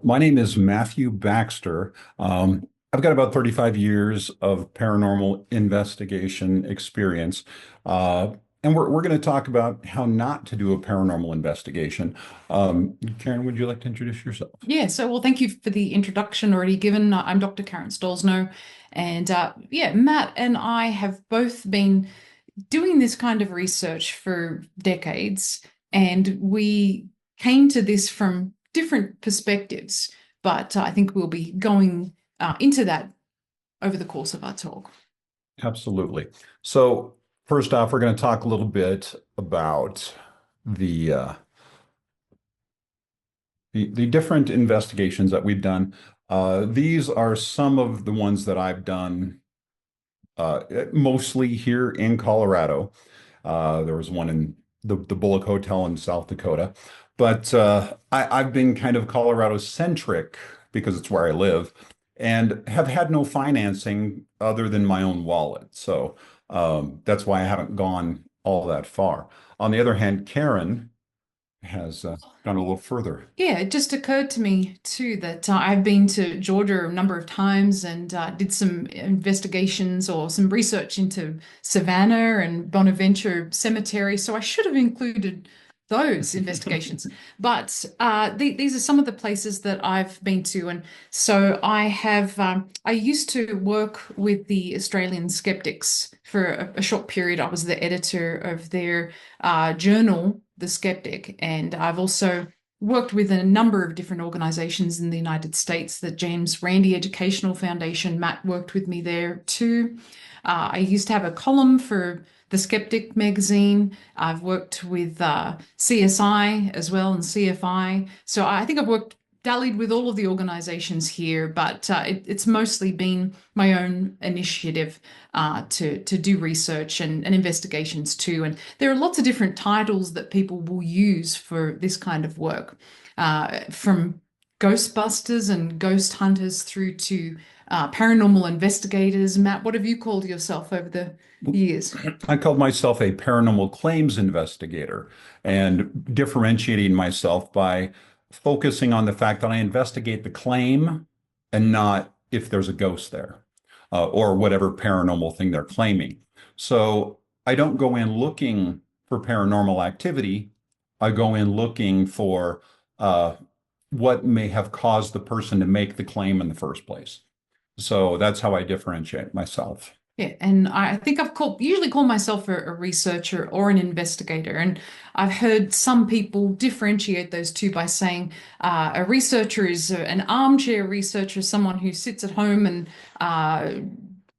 My name is Matthew Baxter. I've got about 35 years of paranormal investigation experience. Uh, and we're going to talk about how not to do a paranormal investigation. Karen, would you like to introduce yourself? Yeah, well, thank you for the introduction already given. I'm Dr. Karen Stollznow, and yeah, Matt and I have both been doing this kind of research for decades, and we came to this from different perspectives, but I think we'll be going into that over the course of our talk. Absolutely. So, first off, we're going to talk a little bit about the uh, the different investigations that we've done. These are some of the ones that I've done mostly here in Colorado. There was one in the Bullock Hotel in South Dakota, but I've been kind of Colorado centric because it's where I live, and have had no financing other than my own wallet. So that's why I haven't gone all that far. On the other hand, Karen has gone a little further. Yeah, it just occurred to me too that I've been to Georgia a number of times and did some investigations or some research into Savannah and Bonaventure Cemetery. So I should have included those investigations. But these are some of the places that I've been to. And so I used to work with the Australian Skeptics for a short period. I was the editor of their journal, The Skeptic. And I've also worked with a number of different organizations in the United States, the James Randi Educational Foundation. Matt worked with me there too. I used to have a column for the Skeptic magazine. I've worked with CSI as well and CFI. So I think I've dallied with all of the organizations here, but it's mostly been my own initiative to do research and investigations too. And there are lots of different titles that people will use for this kind of work, from Ghostbusters and ghost hunters through to paranormal investigators. Matt, what have you called yourself over the years? I called myself a paranormal claims investigator and differentiating myself by focusing on the fact that I investigate the claim and not if there's a ghost there or whatever paranormal thing they're claiming. So I don't go in looking for paranormal activity. I go in looking for uh, what may have caused the person to make the claim in the first place. So that's how I differentiate myself. Yeah, and I think usually call myself a researcher or an investigator, and I've heard some people differentiate those two by saying a researcher is an armchair researcher, someone who sits at home and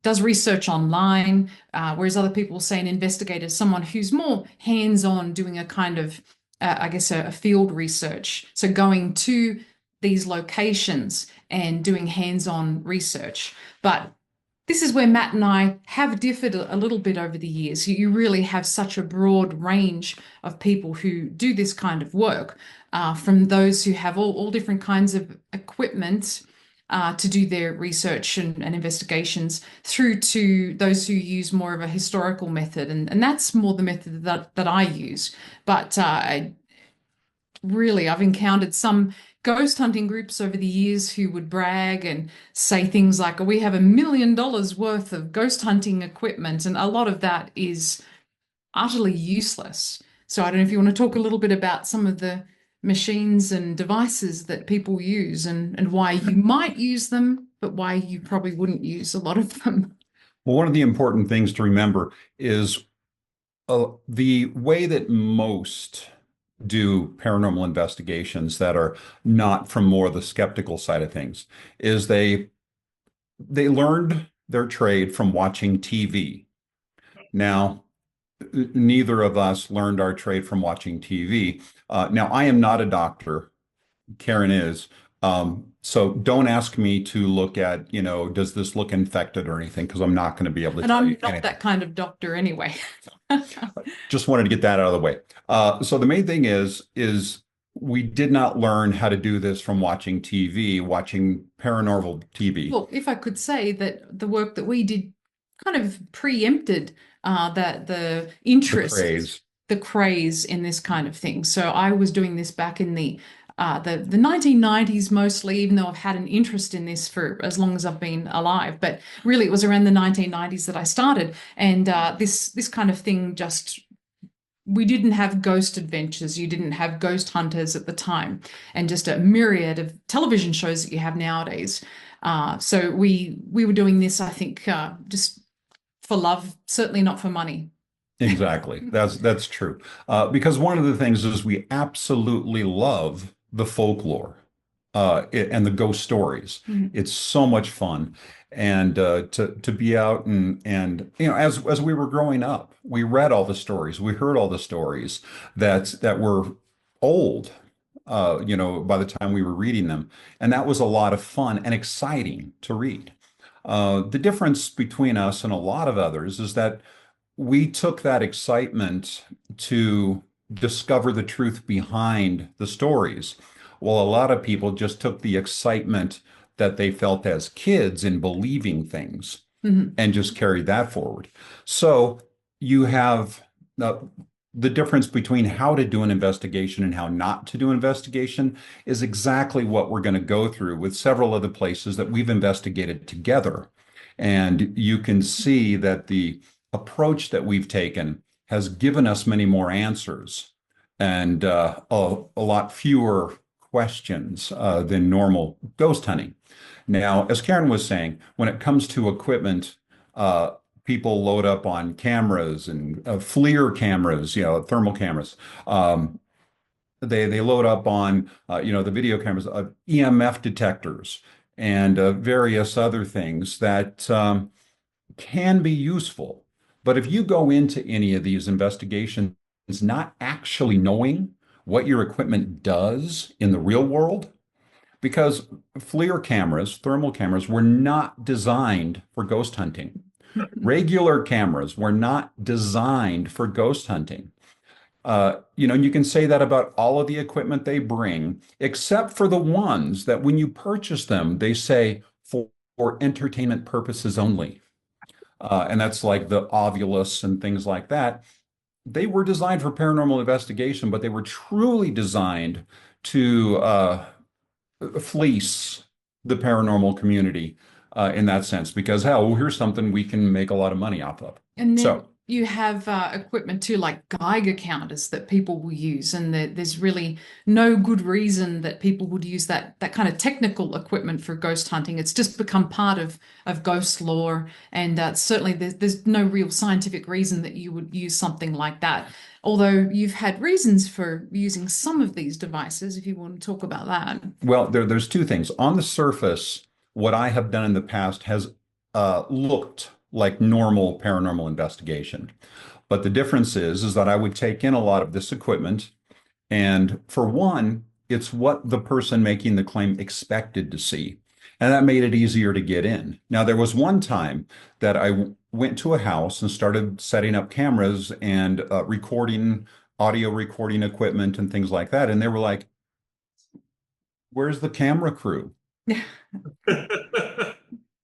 does research online, whereas other people say an investigator is someone who's more hands-on, doing a kind of, I guess, a field research, so going to these locations and doing hands-on research, but this is where Matt and I have differed a little bit over the years. You really have such a broad range of people who do this kind of work, from those who have all different kinds of equipment to do their research and investigations, through to those who use more of a historical method. And that's more the method that I use. But really, I've encountered some ghost hunting groups over the years who would brag and say things like, "We have $1 million worth of ghost hunting equipment," and a lot of that is utterly useless. So I don't know if you want to talk a little bit about some of the machines and devices that people use, and why you might use them, but why you probably wouldn't use a lot of them. Well, one of the important things to remember is the way that most do paranormal investigations that are not from more the skeptical side of things is they learned their trade from watching TV. Now, neither of us learned our trade from watching TV. Now, I am not a doctor. Karen is. So don't ask me to look at, does this look infected or anything, because I'm not going to be able to And tell you I'm not anything. that kind of doctor anyway. Just wanted to get that out of the way. So the main thing is we did not learn how to do this from watching TV, watching paranormal TV. Well, if I could say that the work that we did kind of preempted that the The interest, craze. the craze in this kind of thing. So I was doing this back in the the 1990s mostly, even though I've had an interest in this for as long as I've been alive. But really, it was around the 1990s that I started, and this kind of thing just we didn't have ghost adventures, you didn't have ghost hunters at the time, and just a myriad of television shows that you have nowadays. So we were doing this, I think, just for love, certainly not for money. Exactly. That's true. Because one of the things is we absolutely love the folklore and the ghost stories. Mhm. It's so much fun. And to be out and as we were growing up, we read all the stories, we heard all the stories that were old, by the time we were reading them. And that was a lot of fun and exciting to read. The difference between us and a lot of others is that we took that excitement to discover the truth behind the stories. Well, a lot of people just took the excitement that they felt as kids in believing things Mhm. and just carried that forward. So you have uh, the difference between how to do an investigation and how not to do an investigation is exactly what we're going to go through with several of the places that we've investigated together. And you can see that the approach that we've taken has given us many more answers and a lot fewer questions than normal ghost hunting. Now, as Karen was saying, when it comes to equipment, people load up on cameras and FLIR cameras, thermal cameras. They load up on the video cameras, EMF detectors, and various other things that can be useful. But if you go into any of these investigations not actually knowing what your equipment does in the real world, because FLIR cameras, thermal cameras, were not designed for ghost hunting. Regular cameras were not designed for ghost hunting. You can say that about all of the equipment they bring, except for the ones that when you purchase them, they say for entertainment purposes only. And that's like the Ovilus and things like that. They were designed for paranormal investigation, but they were truly designed to fleece the paranormal community in that sense, because hell, well, here's something we can make a lot of money off of. And then So, you have equipment too, like Geiger counters that people will use, and there's really no good reason that people would use that kind of technical equipment for ghost hunting. It's just become part of ghost lore, and certainly there's no real scientific reason that you would use something like that. Although you've had reasons for using some of these devices, if you want to talk about that. well, there's two things. On the surface, what I have done in the past has looked like normal paranormal investigation. But the difference is that I would take in a lot of this equipment. And for one, it's what the person making the claim expected to see. And that made it easier to get in. Now, there was one time that I went to a house and started setting up cameras and recording, audio recording equipment and things like that. And they were like, where's the camera crew?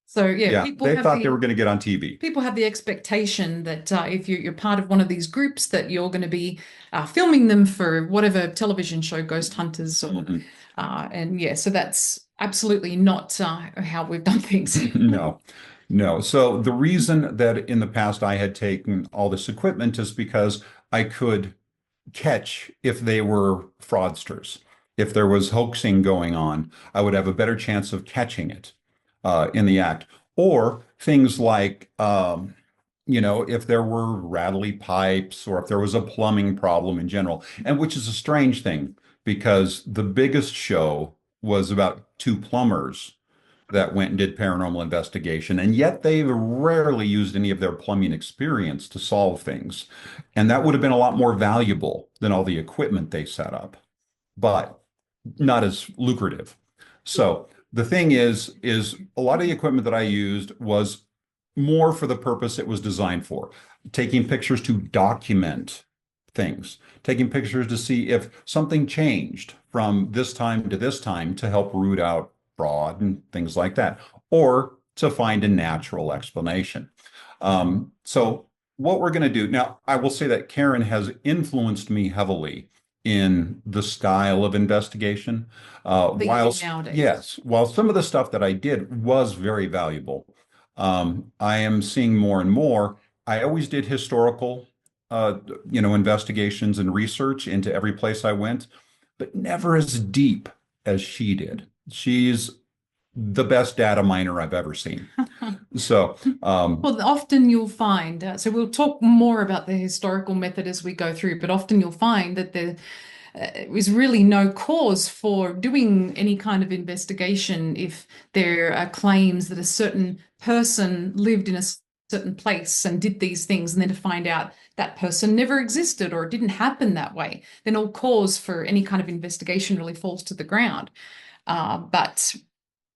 So yeah, Yeah, they thought they were going to get on TV. people have the expectation that if you're part of one of these groups, that you're going to be filming them for whatever television show, Ghost Hunters, or Mhm. and yeah, so that's absolutely not how we've done things. No, no. So the reason that in the past I had taken all this equipment is because I could catch if they were fraudsters. If there was hoaxing going on, I would have a better chance of catching it in the act. Or things like, if there were rattly pipes or if there was a plumbing problem in general, and which is a strange thing because the biggest show was about two plumbers that went and did paranormal investigation, and yet they've rarely used any of their plumbing experience to solve things. And that would have been a lot more valuable than all the equipment they set up, but not as lucrative. So the thing is a lot of the equipment that I used was more for the purpose it was designed for, taking pictures to document things, taking pictures to see if something changed from this time to this time to help root out fraud and things like that, or to find a natural explanation. So what we're going to do now, I will say that Karen has influenced me heavily in the style of investigation. that you do nowadays. While some of the stuff that I did was very valuable, I am seeing more and more. I always did historical, uh, investigations and research into every place I went, but never as deep as she did. She's the best data miner I've ever seen. So, Well, often you'll find, so we'll talk more about the historical method as we go through, but often you'll find that there is really no cause for doing any kind of investigation if there are claims that a certain person lived in a certain place and did these things, and then to find out that person never existed or it didn't happen that way, then all cause for any kind of investigation really falls to the ground. But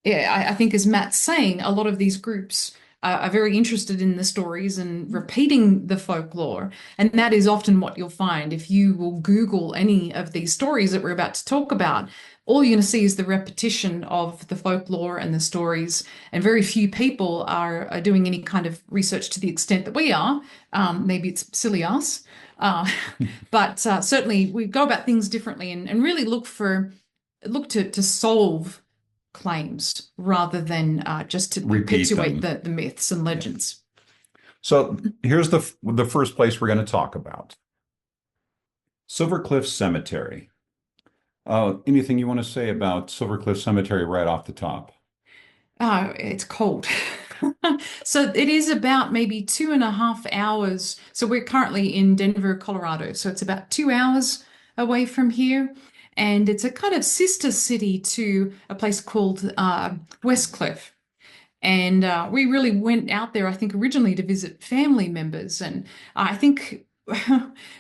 yeah, I think as Matt's saying, a lot of these groups are very interested in the stories and repeating the folklore. And that is often what you'll find if you will Google any of these stories that we're about to talk about. All you're going to see is the repetition of the folklore and the stories, and very few people are doing any kind of research to the extent that we are. Maybe it's silly us, uh, but certainly we go about things differently and really look to solve claims rather than just to repeat perpetuate them. the myths and legends. So here's the first place we're going to talk about. Silver Cliff Cemetery. Anything you want to say about Silver Cliff Cemetery right off the top? It's cold. So it is about maybe 2.5 hours. So we're currently in Denver, Colorado. So it's about 2 hours away from here. And it's a kind of sister city to a place called West Cliff. And we really went out there, I think, originally to visit family members. And I think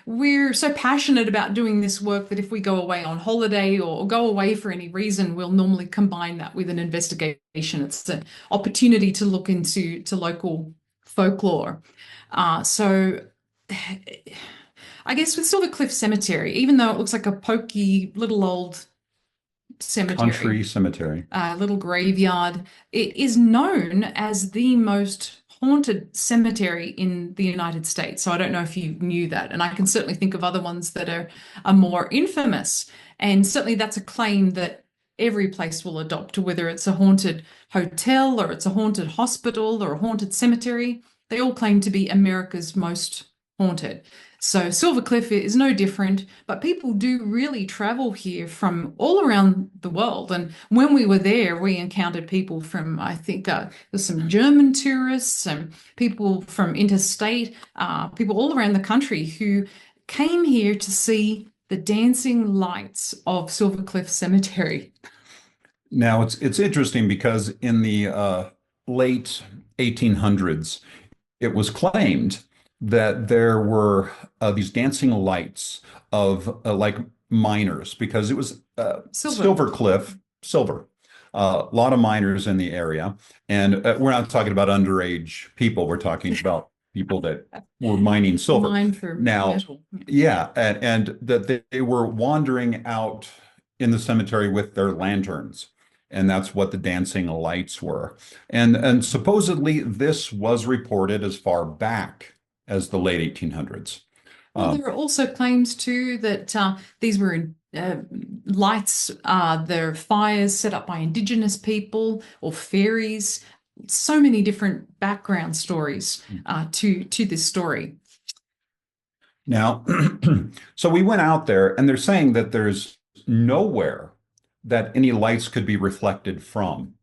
we're so passionate about doing this work that if we go away on holiday or go away for any reason, we'll normally combine that with an investigation. It's an opportunity to look into local folklore. So I guess with Silver Cliff Cemetery, even though it looks like a pokey little old Country cemetery, cemetery. little graveyard. It is known as the most haunted cemetery in the United States. So I don't know if you knew that. And I can certainly think of other ones that are more infamous. And certainly that's a claim that every place will adopt, whether it's a haunted hotel or it's a haunted hospital or a haunted cemetery. They all claim to be America's most haunted. So Silver Cliff is no different, but people do really travel here from all around the world. And when we were there, we encountered people from, I think, there's some German tourists and people from interstate, people all around the country who came here to see the dancing lights of Silver Cliff Cemetery. Now it's interesting because in the late 1800s, it was claimed that there were these dancing lights of like miners because it was Silver. Silver Cliff, silver. A lot of miners in the area, and we're not talking about underage people. We're talking about people that were mining silver. Mine for Now, metal. yeah, and that they were wandering out in the cemetery with their lanterns. And that's what the dancing lights were. And supposedly this was reported as far back as the late 1800s. Well, Um, there are also claims too that these were lights, they're fires set up by indigenous people or fairies. So many different background stories to this story. Now, so we went out there and they're saying that there's nowhere that any lights could be reflected from.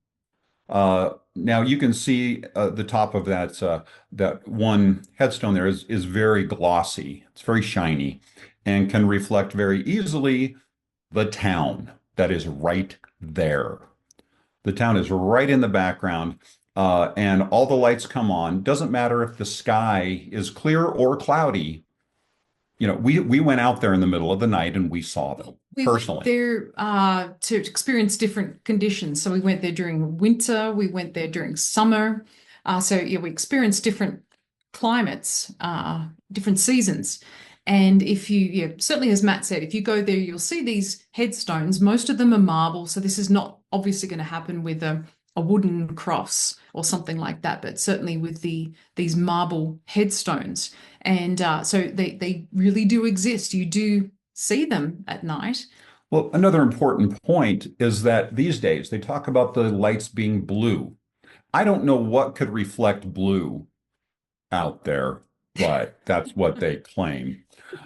Now you can see the top of that one headstone there is very glossy. It's very shiny and can reflect very easily the town that is right there. The town is right in the background, and all the lights come on. Doesn't matter if the sky is clear or cloudy. We went out there in the middle of the night and we saw them We went personally. there to experience different conditions. So we went there during winter, we went there during summer. So yeah, we experienced different climates, different seasons. And if you, yeah, certainly as Matt said, if you go there, you'll see these headstones. Most of them are marble. So this is not obviously going to happen with a wooden cross or something like that, but certainly with these marble headstones. And so they really do exist. You do see them at night. Well, another important point is that these days they talk about the lights being blue. I don't know what could reflect blue out there, but that's what they claim.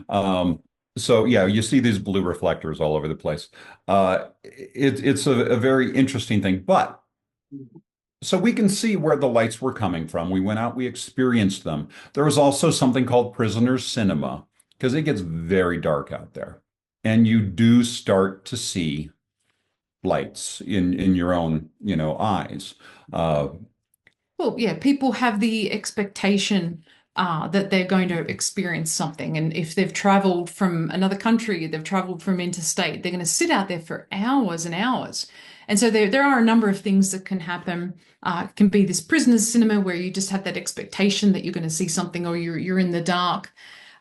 Um, so yeah, you see these blue reflectors all over the place. It's a very interesting thing, but so we can see where the lights were coming from. We went out, we experienced them. There was also something called prisoner's cinema because it gets very dark out there, and you do start to see lights in your own, eyes. Uh, Well, yeah, people have the expectation that they're going to experience something. And if they've traveled from another country, they've traveled from interstate, they're going to sit out there for hours and hours. And so there are a number of things that can happen. It can be this prisoner's cinema where you just have that expectation that you're going to see something, or you're in the dark.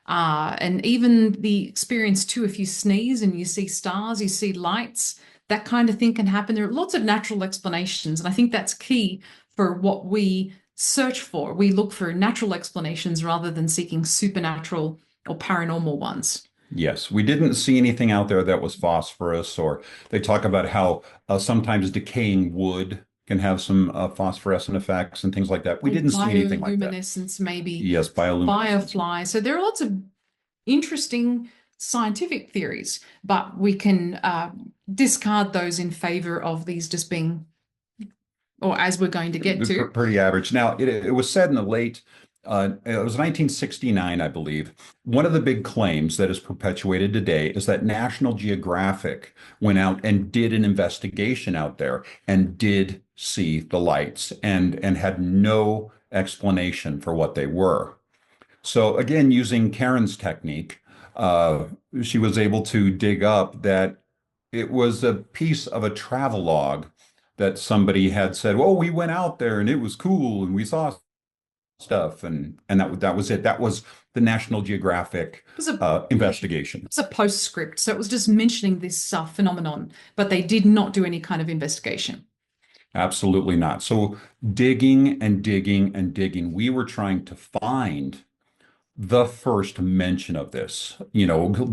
And even the experience too, if you sneeze and you see stars, you see lights, that kind of thing can happen. There are lots of natural explanations, and I think that's key for what we search for. We look for natural explanations rather than seeking supernatural or paranormal ones. yes, we didn't see anything out there that was phosphorus, or they talk about how sometimes decaying wood can have some phosphorescent effects and things like that. We Or didn't see anything like that. bioluminescence, maybe Yes, bioluminescence. firefly. So there are lots of interesting scientific theories, but we can discard those in favor of these just being, or as we're going to get to. Pretty average. Now, it was said in the late, it was 1969, I believe. One of the big claims that is perpetuated today is that National Geographic went out and did an investigation out there and did see the lights and had no explanation for what they were. So again, using Karen's technique, uh, she was able to dig up that it was a piece of a travelogue that somebody had said, "Well, we went out there and it was cool and we saw stuff," and that was it. That was the National Geographic It was a investigation. It's a postscript, so it was just mentioning this phenomenon, but they did not do any kind of investigation. Absolutely not. So digging and digging and digging, we were trying to find the first mention of this,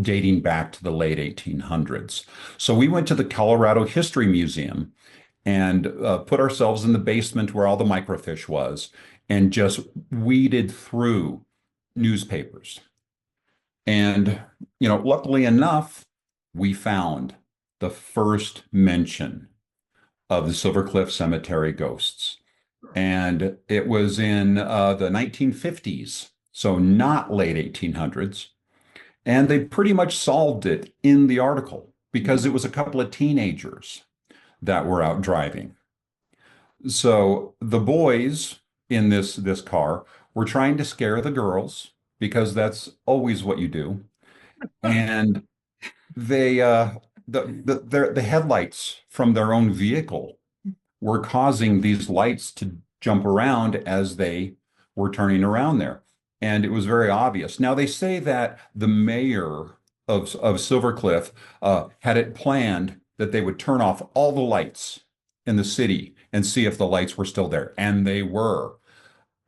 dating back to the late 1800s. So we went to the Colorado History Museum and put ourselves in the basement where all the microfiche was and just weeded through newspapers. And, luckily enough, we found the first mention of the Silver Cliff Cemetery ghosts. And it was in the 1950s, so not late 1800s. And they pretty much solved it in the article because it was a couple of teenagers that were out driving. So the boys in this car were trying to scare the girls because that's always what you do. And they the headlights from their own vehicle were causing these lights to jump around as they were turning around there. And it was very obvious. Now, they say that the mayor of Silver Cliff had it planned that they would turn off all the lights in the city and see if the lights were still there. And they were.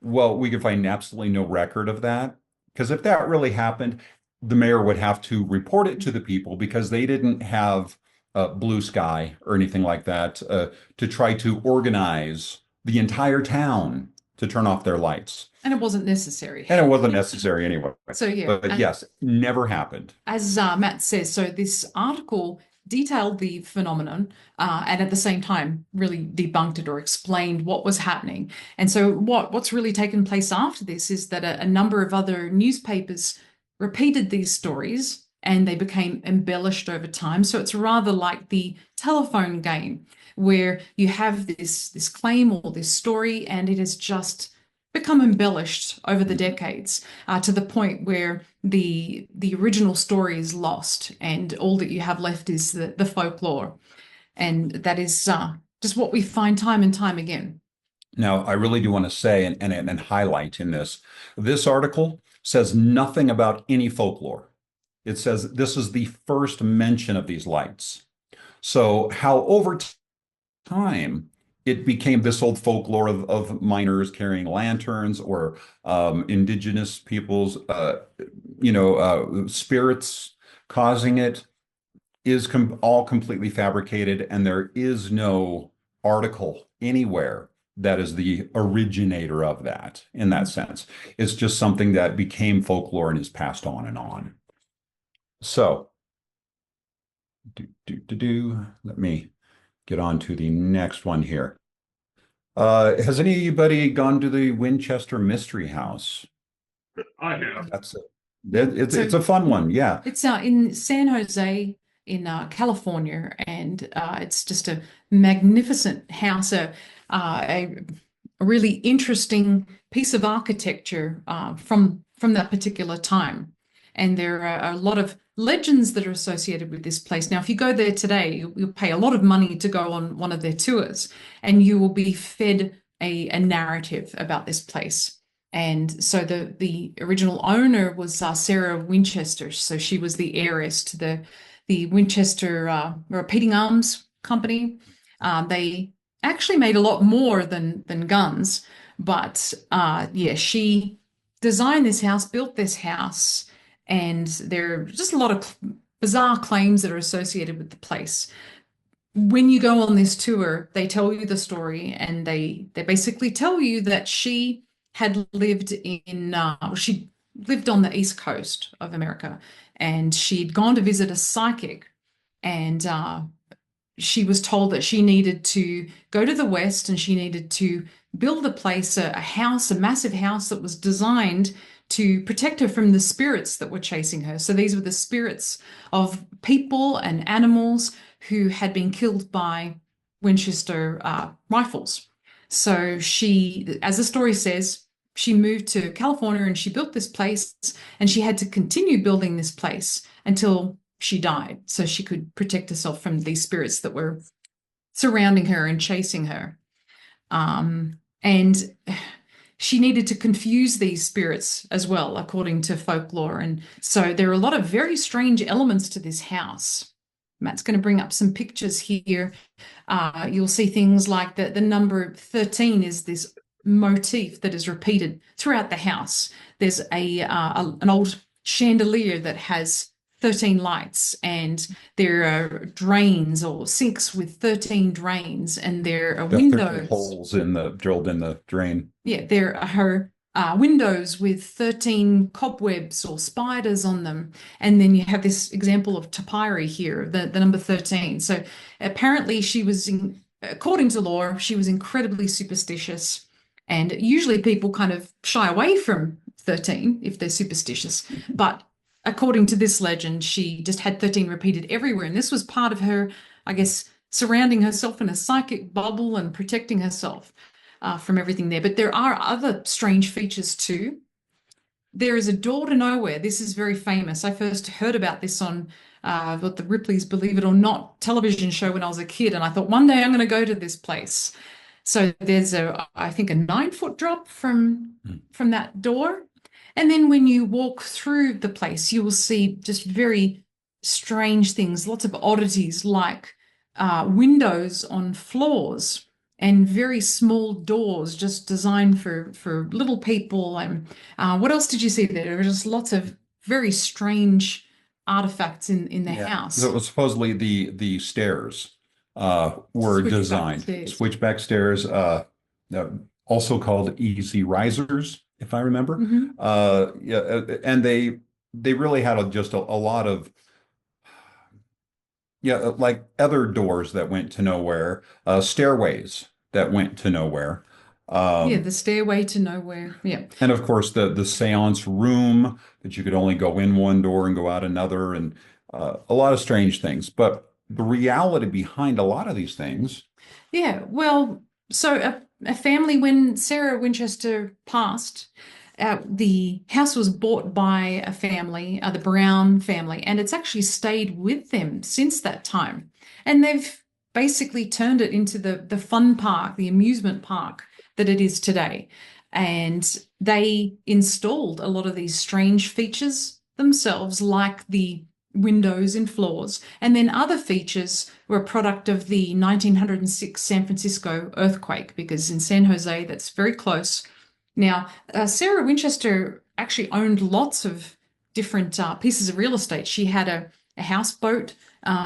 Well, we could find absolutely no record of that. Because if that really happened, the mayor would have to report it to the people because they didn't have blue sky or anything like that to try to organize the entire town to turn off their lights. And it wasn't necessary. And it wasn't necessary anyway. So, yeah. But yes, never happened. As Matt says, so this article detailed the phenomenon and at the same time really debunked it or explained what was happening. And so what's really taken place after this is that a number of other newspapers repeated these stories and they became embellished over time. So it's rather like the telephone game where you have this claim or this story and it has just become embellished over the decades to the point where the original story is lost and all that you have left is the folklore. And that is just what we find time and time again. Now, I really do want to say and highlight in this article says nothing about any folklore. It says this is the first mention of these lights. So how over time it became this old folklore of miners carrying lanterns or indigenous peoples, spirits causing it is all completely fabricated, and there is no article anywhere that is the originator of that in that sense. It's just something that became folklore and is passed on and on. So, let me get on to the next one here. Has anybody gone to the Winchester Mystery House? I have. That's it. It's a fun one. Yeah. It's in San Jose in California, and it's just a magnificent house, a really interesting piece of architecture from that particular time. And there are a lot of legends that are associated with this place. Now, if you go there today, you'll pay a lot of money to go on one of their tours, and you will be fed a narrative about this place. And so the original owner was Sarah Winchester. So she was the heiress to the Winchester Repeating Arms Company. They actually made a lot more than guns, but yeah, she designed this house, built this house, and there are just a lot of bizarre claims that are associated with the place. When you go on this tour, they tell you the story, and they basically tell you that she had lived she lived on the East Coast of America, and she'd gone to visit a psychic, and she was told that she needed to go to the West, and she needed to build a place, a house, a massive house that was designed to protect her from the spirits that were chasing her. So these were the spirits of people and animals who had been killed by Winchester rifles. So she, as the story says, she moved to California and she built this place, and she had to continue building this place until she died, so she could protect herself from these spirits that were surrounding her and chasing her. And she needed to confuse these spirits as well, according to folklore. And so there are a lot of very strange elements to this house. Matt's going to bring up some pictures here. You'll see things like the number 13 is this motif that is repeated throughout the house. There's an old chandelier that has 13 lights, and there are drains or sinks with 13 drains, and there are windows. Holes drilled in the drain. Yeah, there are windows with 13 cobwebs or spiders on them. And then you have this example of topiary here, the number 13. So apparently according to lore, she was incredibly superstitious. And usually people kind of shy away from 13 if they're superstitious. But according to this legend, she just had 13 repeated everywhere. And this was part of her, I guess, surrounding herself in a psychic bubble and protecting herself from everything there. But there are other strange features too. There is a door to nowhere. This is very famous. I first heard about this on the Ripley's Believe It or Not television show when I was a kid. And I thought one day I'm going to go to this place. So there's I think a 9-foot drop from that door. And then when you walk through the place, you will see just very strange things, lots of oddities like windows on floors and very small doors just designed for little people. And what else did you see there? There were just lots of very strange artifacts in the house. So it was supposedly the stairs were designed. Switchback stairs, also called easy risers, if I remember. Yeah, and they really had just a lot of like other doors that went to nowhere, stairways that went to nowhere. The stairway to nowhere. Yeah. And of course the seance room that you could only go in one door and go out another, and a lot of strange things. But the reality behind a lot of these things. Yeah, well, so a family, when Sarah Winchester passed, the house was bought by a family, the Brown family, and it's actually stayed with them since that time. And they've basically turned it into the fun park, the amusement park that it is today. And they installed a lot of these strange features themselves, like the windows and floors. And then other features were a product of the 1906 San Francisco earthquake, because in San Jose, that's very close. Now, Sarah Winchester actually owned lots of different pieces of real estate. She had a houseboat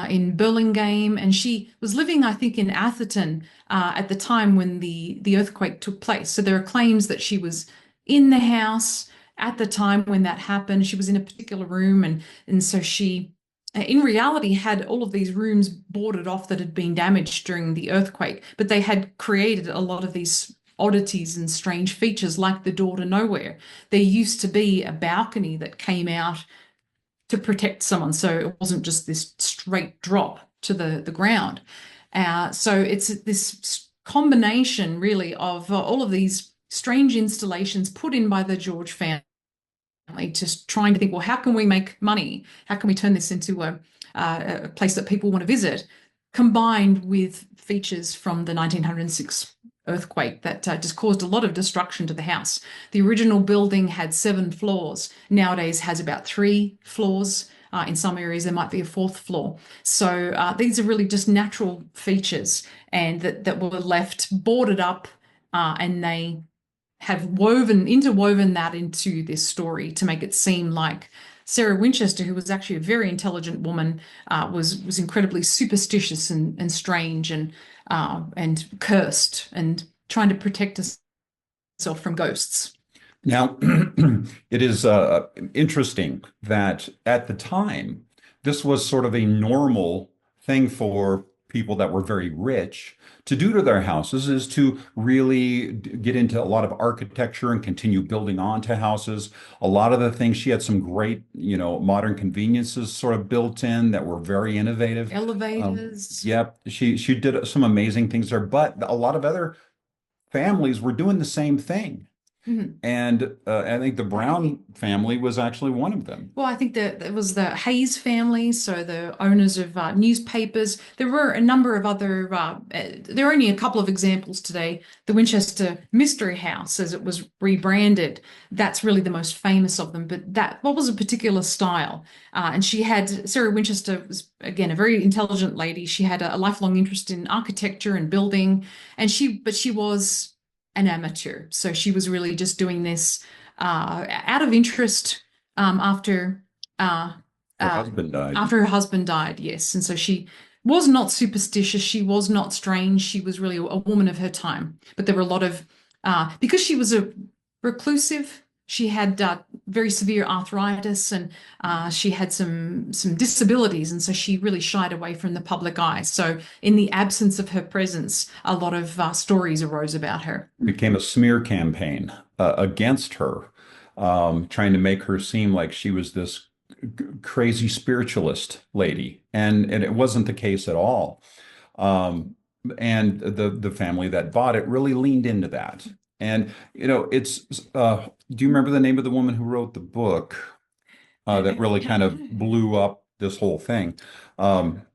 in Burlingame, and she was living, I think, in Atherton at the time when the earthquake took place. So there are claims that she was in the house at the time when that happened. She was in a particular room, and so she, in reality, had all of these rooms boarded off that had been damaged during the earthquake, but they had created a lot of these oddities and strange features like the door to nowhere. There used to be a balcony that came out to protect someone, so it wasn't just this straight drop to the ground. So it's this combination, really, of all of these strange installations put in by the George family, just trying to think, well, how can we make money? How can we turn this into a place that people want to visit, combined with features from the 1906 earthquake that just caused a lot of destruction to the house. The original building had 7 floors. Nowadays has about 3 floors. In some areas, there might be a 4th floor. So these are really just natural features, and that were left boarded up, and they have interwoven that into this story to make it seem like Sarah Winchester, who was actually a very intelligent woman, was incredibly superstitious and strange and cursed and trying to protect herself from ghosts. Now, it is interesting that at the time, this was sort of a normal thing for people that were very rich to do to their houses, is to really get into a lot of architecture and continue building onto houses. A lot of the things, she had some great, modern conveniences sort of built in that were very innovative. Elevators. Yep, she did some amazing things there, but a lot of other families were doing the same thing. Mhm. And I think the Brown family was actually one of them. Well, I think that it was the Hayes family, so the owners of newspapers. There were a number of other, there are only a couple of examples today. The Winchester Mystery House, as it was rebranded, that's really the most famous of them. But what was a particular style? And Sarah Winchester was, again, a very intelligent lady. She had a lifelong interest in architecture and building, but she was an amateur. So she was really just doing this out of interest after uh, Her husband died. after her husband died. Yes, and so she was not superstitious. She was not strange. She was really a woman of her time. But there were a lot of because she was a reclusive. She had very severe arthritis, and she had some disabilities, and so she really shied away from the public eye. So, in the absence of her presence, a lot of stories arose about her. Became a smear campaign against her, trying to make her seem like she was this crazy spiritualist lady, and it wasn't the case at all. Um, and the family that bought it really leaned into that. And it's do you remember the name of the woman who wrote the book that really kind of blew up this whole thing?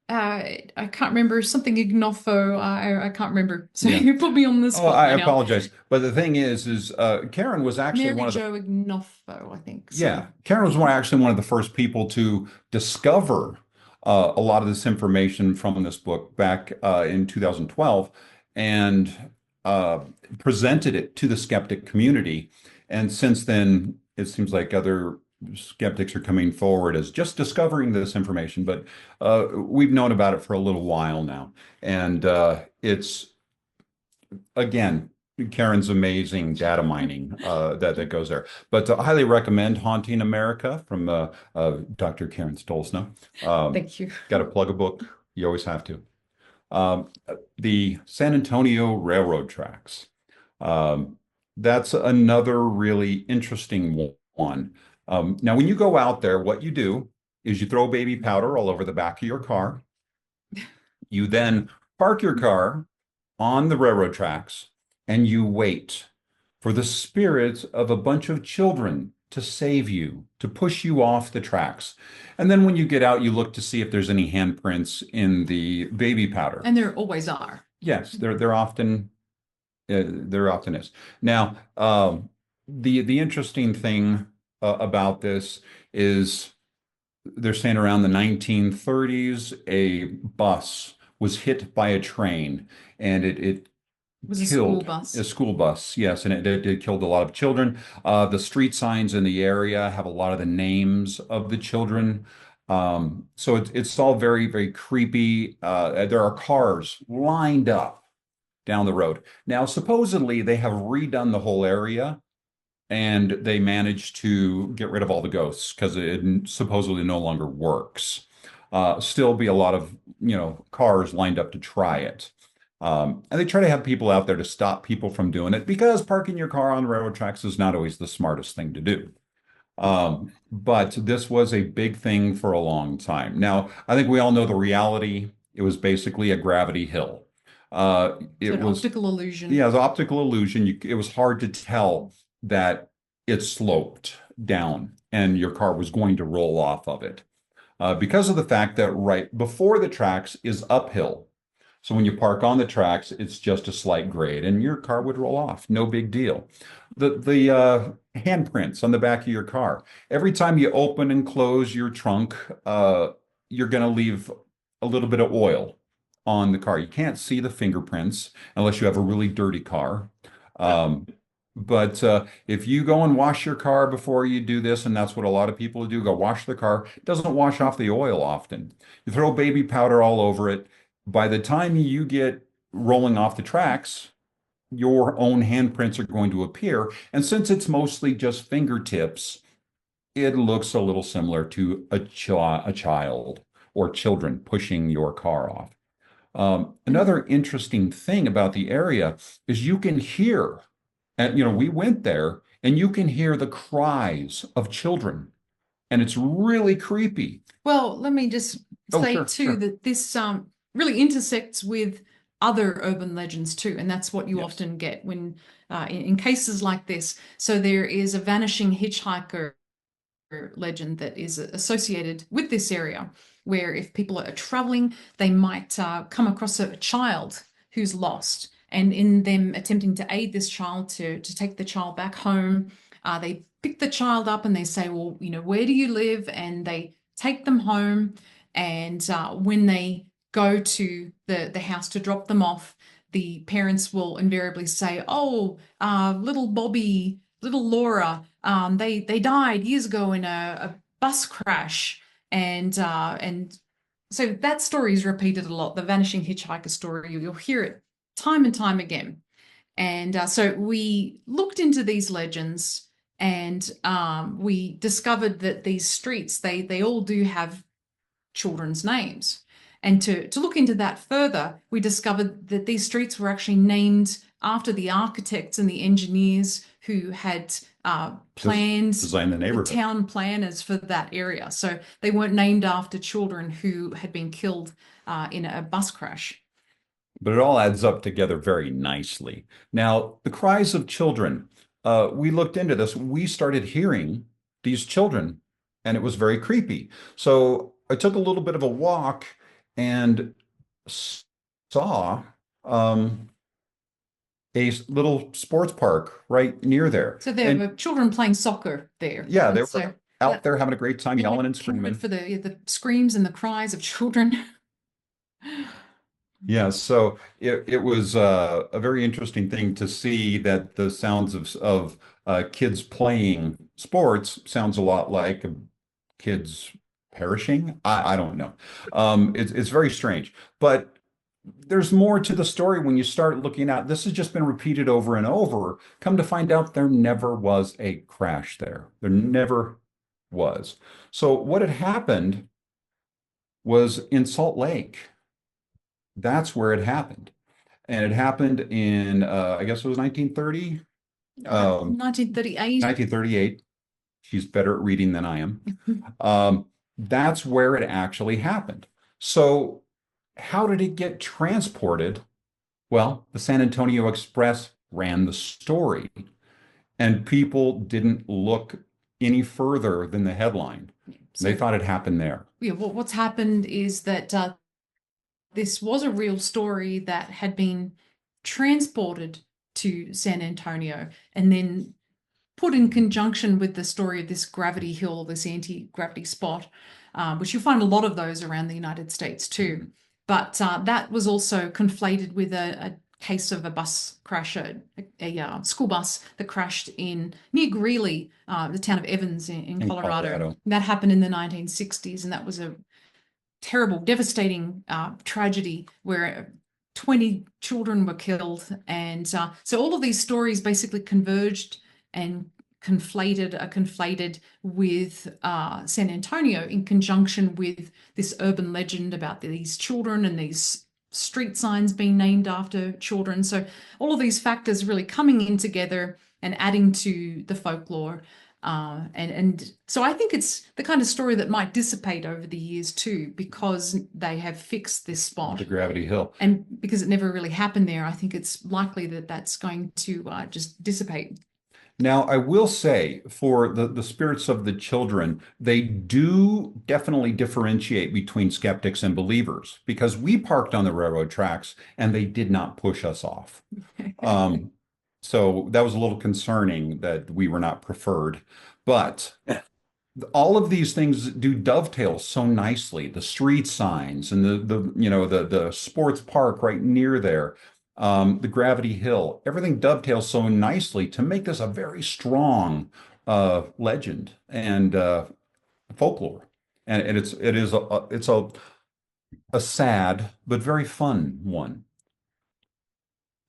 I can't remember something Ignofo. I can't remember. So Yeah. you put me on the Oh, spot I right now. apologize. But the thing is Karen was actually Mary one of the Jo Ignofo, I think. So yeah, Karen was actually one of the first people to discover a lot of this information from this book back in 2012, and uh, presented it to the skeptic community. And since then, it seems like other skeptics are coming forward as just discovering this information. But we've known about it for a little while now, and it's again, Karen's amazing data mining that goes there. But I highly recommend Haunting America from Dr. Karen Stollznow. thank you. Got to plug a book. You always have to. Um, the San Antonio Railroad tracks. That's another really interesting one. Now, when you go out there, what you do is you throw baby powder all over the back of your car. You then park your car on the railroad tracks, and you wait for the spirits of a bunch of children to save you, to push you off the tracks. And then when you get out, you look to see if there's any handprints in the baby powder. And there always are. Yes, there often is. Now, the interesting thing about this is they're saying around the 1930s, a bus was hit by a train, and it Was a school killed bus. a school bus. Yes, and it killed a lot of children. The street signs in the area have a lot of the names of the children. So it's all very, very creepy. There are cars lined up down the road. Now, supposedly they have redone the whole area and they managed to get rid of all the ghosts because it supposedly no longer works. Still be a lot of, cars lined up to try it. And they try to have people out there to stop people from doing it because parking your car on railroad tracks is not always the smartest thing to do. But this was a big thing for a long time. Now, I think we all know the reality. It was basically a gravity hill. So It an was, optical illusion. yeah, it was optical illusion. It was hard to tell that it sloped down and your car was going to roll off of it because of the fact that right before the tracks is uphill. So when you park on the tracks, it's just a slight grade and your car would roll off. No big deal. The handprints on the back of your car. Every time you open and close your trunk, you're going to leave a little bit of oil on the car. You can't see the fingerprints unless you have a really dirty car. Um, but if you go and wash your car before you do this, and that's what a lot of people do, go wash the car, it doesn't wash off the oil often. You throw baby powder all over it. By the time you get rolling off the tracks, your own handprints are going to appear. And since it's mostly just fingertips, it looks a little similar to a child or children pushing your car off. And Another interesting thing about the area is you can hear, and we went there and you can hear the cries of children, and it's really creepy. well, let me just Oh, say sure, too sure. that this really intersects with other urban legends too, and that's what you Yes. often get when in cases like this. So there is a vanishing hitchhiker legend that is associated with this area, where if people are traveling, they might come across a child who's lost. And in them attempting to aid this child to take the child back home, they pick the child up and they say, well, where do you live? And they take them home. And when they go to the house to drop them off, the parents will invariably say, oh, little Bobby, little Laura, they died years ago in a bus crash, and so that story is repeated a lot. The vanishing hitchhiker story, you'll hear it time and time again. And so we looked into these legends, and we discovered that these streets they all do have children's names. And to look into that further, we discovered that these streets were actually named after the architects and the engineers who had Just planned design the the neighborhood. town planners for that area. So they weren't named after children who had been killed in a bus crash. But it all adds up together very nicely. Now, the cries of children, we looked into this. We started hearing these children, and it was very creepy. So I took a little bit of a walk and saw um, little sports park right near there. So there And were children playing soccer there. yeah, they And were so out that there having a great time yelling and accounted screaming. for the screams and the cries of children. Yeah, so it was a very interesting thing to see that the sounds of kids playing sports sounds a lot like kids perishing. I don't know. It's very strange, but there's more to the story when you start looking at this has just been repeated over and over. Come to find out there never was a crash there. There never was. So what had happened was in Salt Lake. That's where it happened. And it happened in, I guess it was 1930, 1938. 1938. She's better at reading than I am. Um, that's where it actually happened. So, how did it get transported? Well, the San Antonio Express ran the story, and people didn't look any further than the headline. They So, thought it happened there. yeah, what's happened is that this was a real story that had been transported to San Antonio and then put in conjunction with the story of this gravity hill, this anti-gravity spot, which you'll find a lot of those around the United States too. But that was also conflated with a case of a bus crash, a school bus that crashed in near Greeley, the town of Evans in In Colorado. Colorado. That happened in the 1960s, and that was a terrible, devastating tragedy where 20 children were killed. And so all of these stories basically converged and are conflated with San Antonio in conjunction with this urban legend about these children and these street signs being named after children. So all of these factors really coming in together and adding to the folklore. And so I think it's the kind of story that might dissipate over the years too, because they have fixed this spot. The Gravity Hill. And because it never really happened there, I think it's likely that that's going to just dissipate. Now, I will say for the spirits of the children, they do definitely differentiate between skeptics and believers because we parked on the railroad tracks and they did not push us off. So that was a little concerning that we were not preferred. But all of these things do dovetail so nicely. The street signs and the sports park right near there, the Gravity Hill, everything dovetails so nicely to make this a very strong legend and folklore. And it's a sad but very fun one.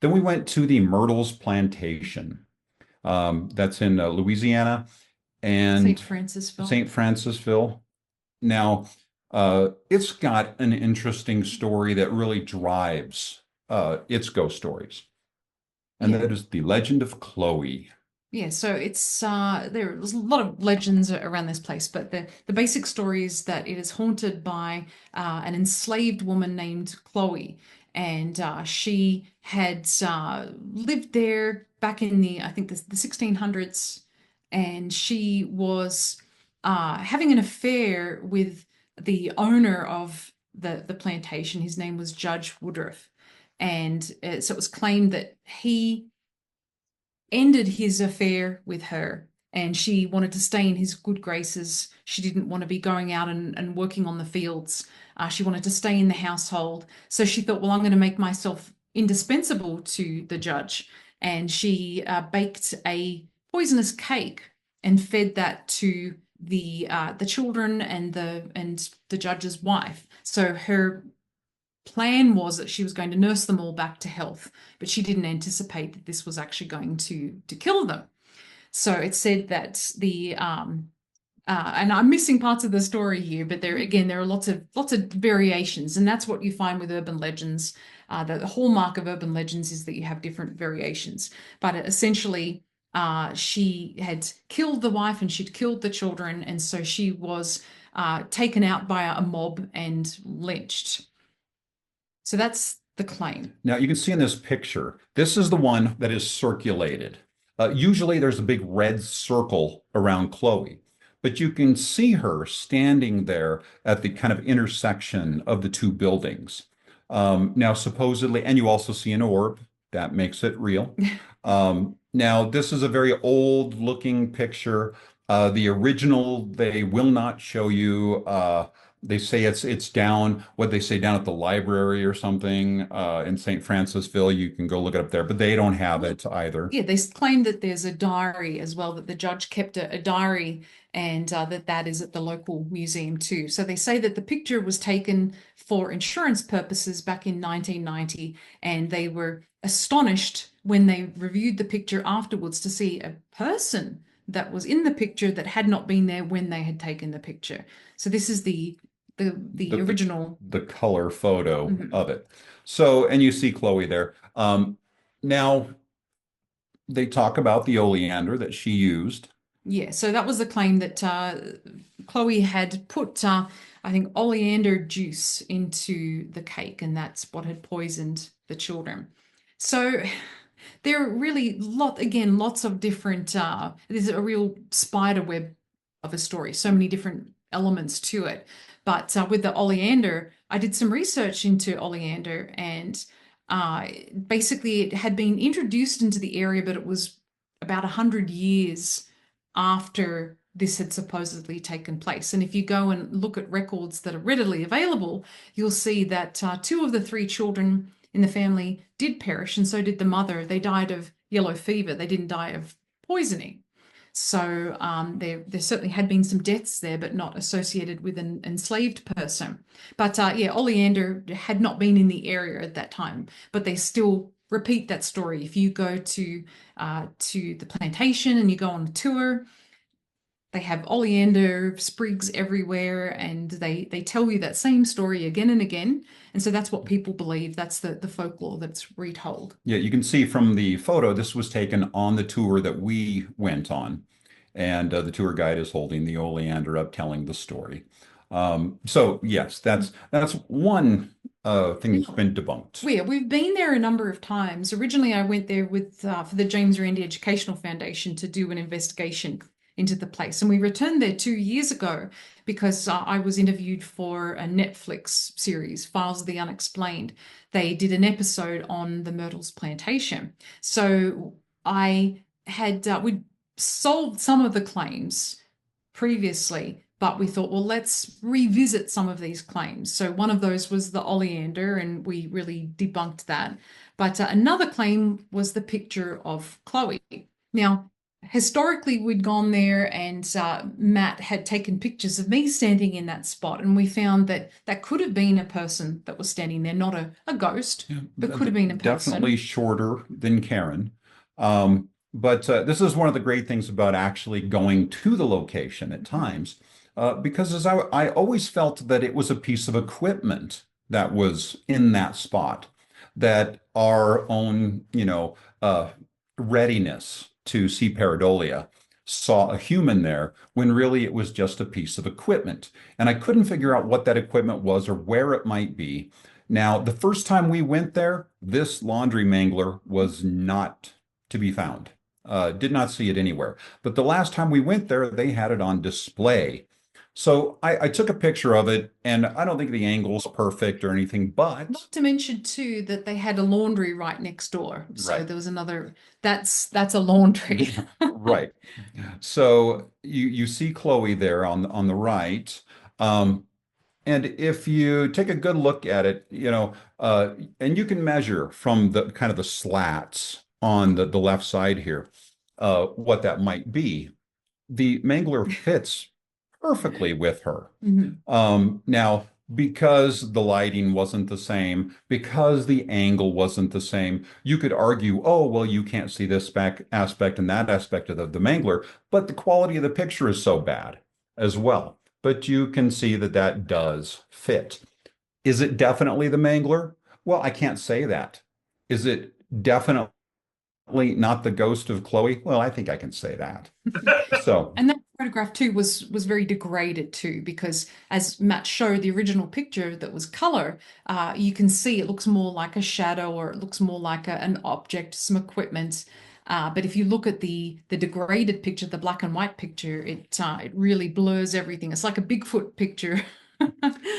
Then we went to the Myrtles Plantation. That's in Louisiana St. and Francisville. St. Francisville. Now, it's got an interesting story that really drives its ghost stories, and Yeah. that is the legend of Chloe. Yeah, so it's there's a lot of legends around this place, but the basic story is that it is haunted by an enslaved woman named Chloe, and she had lived there back in the I think the 1600s, and she was having an affair with the owner of the plantation. His name was Judge Woodruff, and so it was claimed that he ended his affair with her, and she wanted to stay in his good graces. She didn't want to be going out and working on the fields. She wanted to stay in the household. So she thought, well, I'm going to make myself indispensable to the judge. And she baked a poisonous cake and fed that to the children and the judge's wife. So her plan was that she was going to nurse them all back to health, but she didn't anticipate that this was actually going to kill them. So it said that and I'm missing parts of the story here, but there are lots of variations, and that's what you find with urban legends. The hallmark of urban legends is that you have different variations, but essentially she had killed the wife and she'd killed the children, and so she was taken out by a mob and lynched. So that's the claim. Now, you can see in this picture, this is the one that is circulated. Usually there's a big red circle around Chloe, but you can see her standing there at the kind of intersection of the two buildings. Now, supposedly, and you also see an orb, that makes it real. Now, this is a very old looking picture. The original, they will not show you. They say it's down, what they say down at the library or something in St. Francisville. You can go look it up there, but they don't have it either. Yeah, they claim that there's a diary as well, that the judge kept a diary, and that is at the local museum too. So they say that the picture was taken for insurance purposes back in 1990, and they were astonished when they reviewed the picture afterwards to see a person that was in the picture that had not been there when they had taken the picture. So this is the original, the color photo of it. So, and you see Chloe there. Now they talk about the oleander that she used. Yeah, so that was the claim that Chloe had put, I think, oleander juice into the cake, and that's what had poisoned the children. So there are really lots of different, there's a real spider web of a story, so many different elements to it. But with the oleander, I did some research into oleander, and basically it had been introduced into the area, but it was about 100 years after this had supposedly taken place. And if you go and look at records that are readily available, you'll see that two of the three children in the family did perish, and so did the mother. They died of yellow fever. They didn't die of poisoning. So there certainly had been some deaths there, but not associated with an enslaved person. But yeah, Oleander had not been in the area at that time, but they still repeat that story. If you go to the plantation and you go on a tour, they have oleander sprigs everywhere, and they tell you that same story again and again. And so that's what people believe. That's the folklore that's retold. Yeah, you can see from the photo, this was taken on the tour that we went on. And the tour guide is holding the oleander up, telling the story. So yes, that's one thing that's been debunked. We've been there a number of times. Originally, I went there with for the James Randi Educational Foundation to do an investigation into the place, and we returned there 2 years ago because I was interviewed for a Netflix series, Files of the Unexplained. They did an episode on the Myrtles Plantation, so I had we'd solved some of the claims previously, but we thought, well, let's revisit some of these claims. So one of those was the oleander, and we really debunked that. But another claim was the picture of Chloe. Now, historically, we'd gone there, and Matt had taken pictures of me standing in that spot, and we found that that could have been a person that was standing there, not a ghost, Yeah, but could have been a person. definitely shorter than Karen. But this is one of the great things about actually going to the location at times, because as I always felt that it was a piece of equipment that was in that spot, that our own, readiness to see pareidolia saw a human there when really it was just a piece of equipment. And I couldn't figure out what that equipment was or where it might be. Now, the first time we went there, this laundry mangler was not to be found. Did not see it anywhere. But the last time we went there, they had it on display. So I took a picture of it, and I don't think the angle's perfect or anything, but Not to mention too that they had a laundry right next door. So right. there was another that's a laundry. Right. So you see Chloe there on the right. And if you take a good look at it, and you can measure from the kind of the slats on the left side here, what that might be. The mangler fits perfectly with her. Now, because the lighting wasn't the same, because the angle wasn't the same, you could argue, oh, well, you can't see this aspect and that aspect of the mangler, but the quality of the picture is so bad as well. But you can see that that does fit. Is it definitely the mangler? Well, I can't say that. Is it definitely not the ghost of Chloe? Well, I think I can say that. So, And that photograph too was very degraded too, because as Matt showed the original picture that was color, you can see it looks more like a shadow, or it looks more like an object, some equipment. But if you look at the degraded picture, the black and white picture, it really blurs everything. It's like a Bigfoot picture.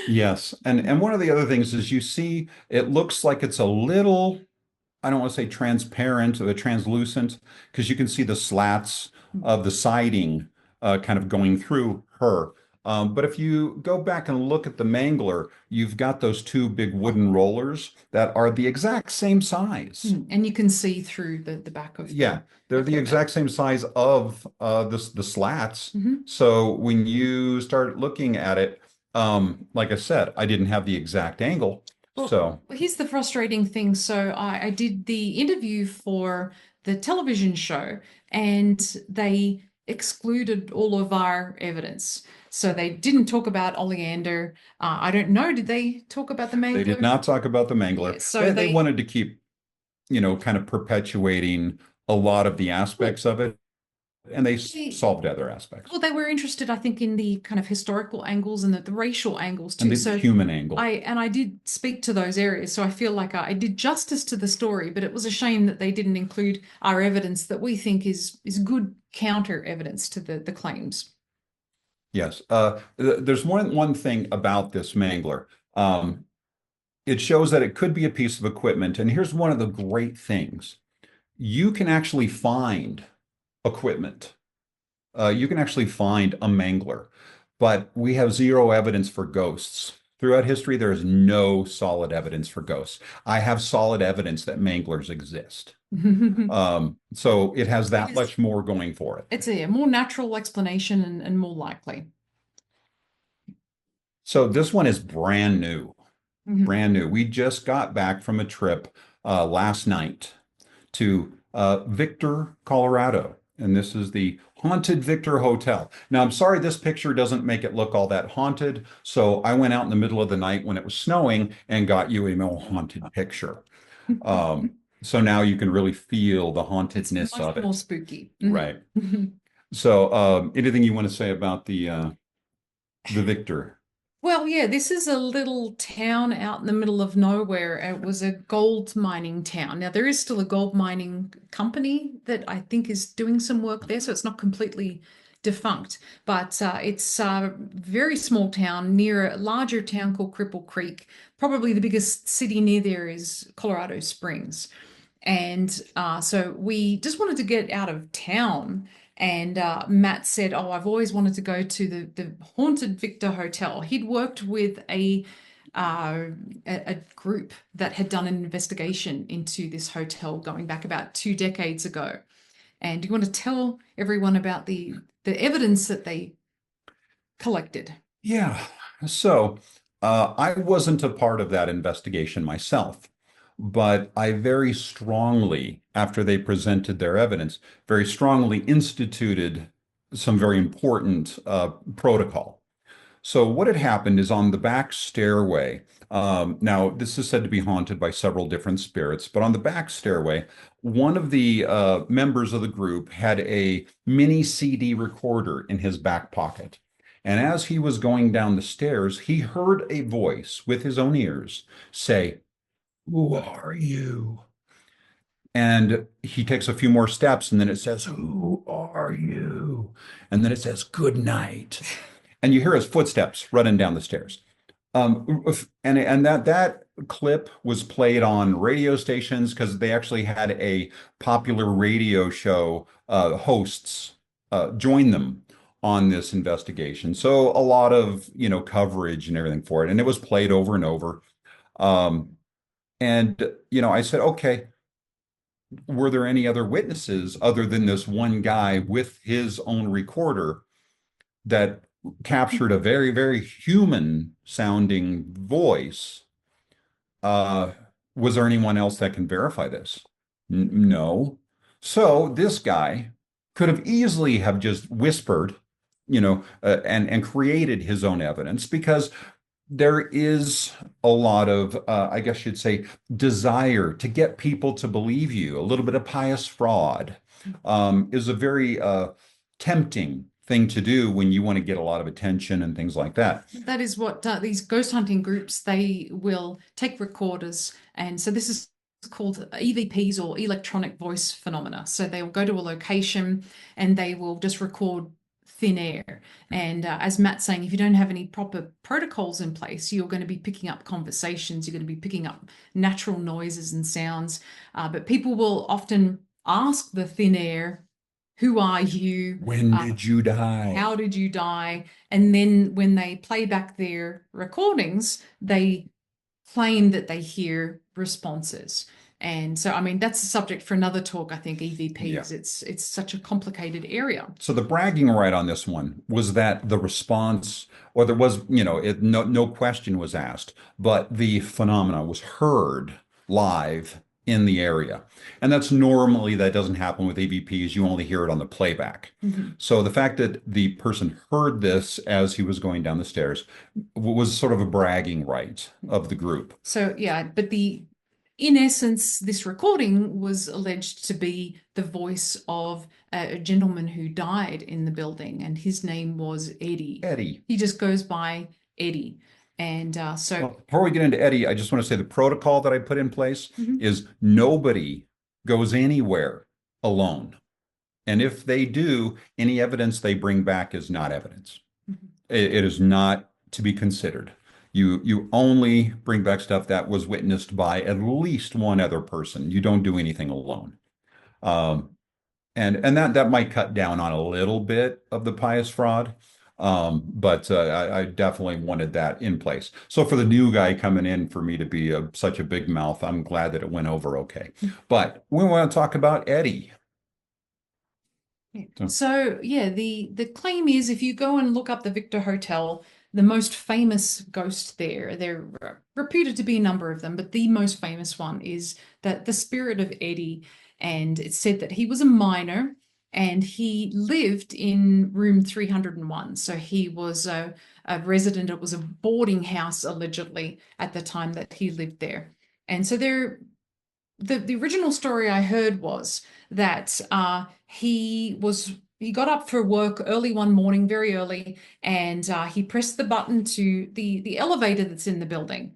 yes. And one of the other things is you see it looks like it's a little, I don't want to say transparent or translucent, because you can see the slats of the siding kind of going through her. But if you go back and look at the mangler, you've got those two big wooden rollers that are the exact same size. And you can see through the back of Yeah, they're the equipment. exact same size of the slats. So when you start looking at it, like I said, I didn't have the exact angle. Well, So here's the frustrating thing. So I did the interview for the television show, and they excluded all of our evidence. So they didn't talk about oleander. I don't know. Did they talk about the they did mangler? not talk about the mangler. Yeah, so They wanted to keep, kind of perpetuating a lot of the aspects of it, and they solved other aspects. Well, they were interested, I think, in the kind of historical angles and the racial angles too. And the So human angle. I did speak to those areas, so I feel like I did justice to the story, but it was a shame that they didn't include our evidence that we think is good counter evidence to the claims. Yes. There's one thing about this mangler. It shows that it could be a piece of equipment. And here's one of the great things. You can actually find equipment. You can actually find a mangler, but we have zero evidence for ghosts throughout history, there is no solid evidence for ghosts. I have solid evidence that manglers exist. So it has It that is, much more going for it. it's a more natural explanation and more likely. So this one is brand new, Mhm. brand new. We just got back from a trip last night to Victor, Colorado. And this is the Haunted Victor Hotel. Now, I'm sorry this picture doesn't make it look all that haunted. So I went out in the middle of the night when it was snowing and got you a more haunted picture. Um, so now you can really feel the It's hauntedness much of more it. spooky. Right. Mhm. So anything you want to say about the Victor? Well, yeah, this is a little town out in the middle of nowhere. It was a gold mining town. Now, there is still a gold mining company that I think is doing some work there, so it's not completely defunct. But it's a very small town near a larger town called Cripple Creek. Probably the biggest city near there is Colorado Springs. And so we just wanted to get out of town. And Matt said, "Oh, I've always wanted to go to the Haunted Victor Hotel." He'd worked with uh, a group that had done an investigation into this hotel going back about 2 decades ago. And do you want to tell everyone about the evidence that they collected? Yeah. So I wasn't a part of that investigation myself, but I very strongly, after they presented their evidence, very strongly instituted some very important protocol. So what had happened is on the back stairway. Now, this is said to be haunted by several different spirits, but on the back stairway, one of the members of the group had a mini CD recorder in his back pocket. And as he was going down the stairs, he heard a voice with his own ears say, "Who are you?" And he takes a few more steps, and then it says, "Who are you?" And then it says, "Good night." And you hear his footsteps running down the stairs. And that clip was played on radio stations because they actually had a popular radio show hosts join them on this investigation. So a lot of, coverage and everything for it. And it was played over and over. Um, and I said, okay, were there any other witnesses other than this one guy with his own recorder that captured a very, very human sounding voice? Uh, was there anyone else that can verify this? No. So this guy could have easily have just whispered, and created his own evidence because there is a lot of, I guess you'd say, desire to get people to believe you. A little bit of pious fraud is a very tempting thing to do when you want to get a lot of attention and things like that. That is what these ghost hunting groups, they will take recorders. And so this is called EVPs or electronic voice phenomena. So they will go to a location and they will just record thin air. And as Matt's saying, if you don't have any proper protocols in place, you're going to be picking up conversations, you're going to be picking up natural noises and sounds. But people will often ask the thin air, "Who are you? When did you die? How did you die?" And then when they play back their recordings, they claim that they hear responses. And so, I mean, that's a subject for another talk, I think, Yeah. EVPs. It's such a complicated area. So the bragging right on this one was that the response, or there was, no question was asked, but the phenomena was heard live in the area. And that doesn't happen with EVPs. You only hear it on the playback. Mhm. So the fact that the person heard this as he was going down the stairs was sort of a bragging right of the group. So, yeah, but in essence, this recording was alleged to be the voice of a gentleman who died in the building, and his name was Eddie. Eddie. He just goes by Eddie. And so, Well, before we get into Eddie, I just want to say the protocol that I put in place mhm. is nobody goes anywhere alone. And if they do, any evidence they bring back is not evidence. Mhm. It is not to be considered. You only bring back stuff that was witnessed by at least one other person. You don't do anything alone. Um, and that might cut down on a little bit of the pious fraud, But I definitely wanted that in place. So for the new guy coming in, for me to be such a big mouth, I'm glad that it went over okay. But we want to talk about Eddie. Yeah. So, So yeah, the claim is if you go and look up the Victor Hotel, the most famous ghost there are reputed to be a number of them, but the most famous one is that the spirit of Eddie, and it's said that he was a miner and he lived in room 301. So he was a resident, it was a boarding house allegedly at the time that he lived there. And so the original story I heard was that he got up for work early one morning, very early, and he pressed the button to the elevator that's in the building,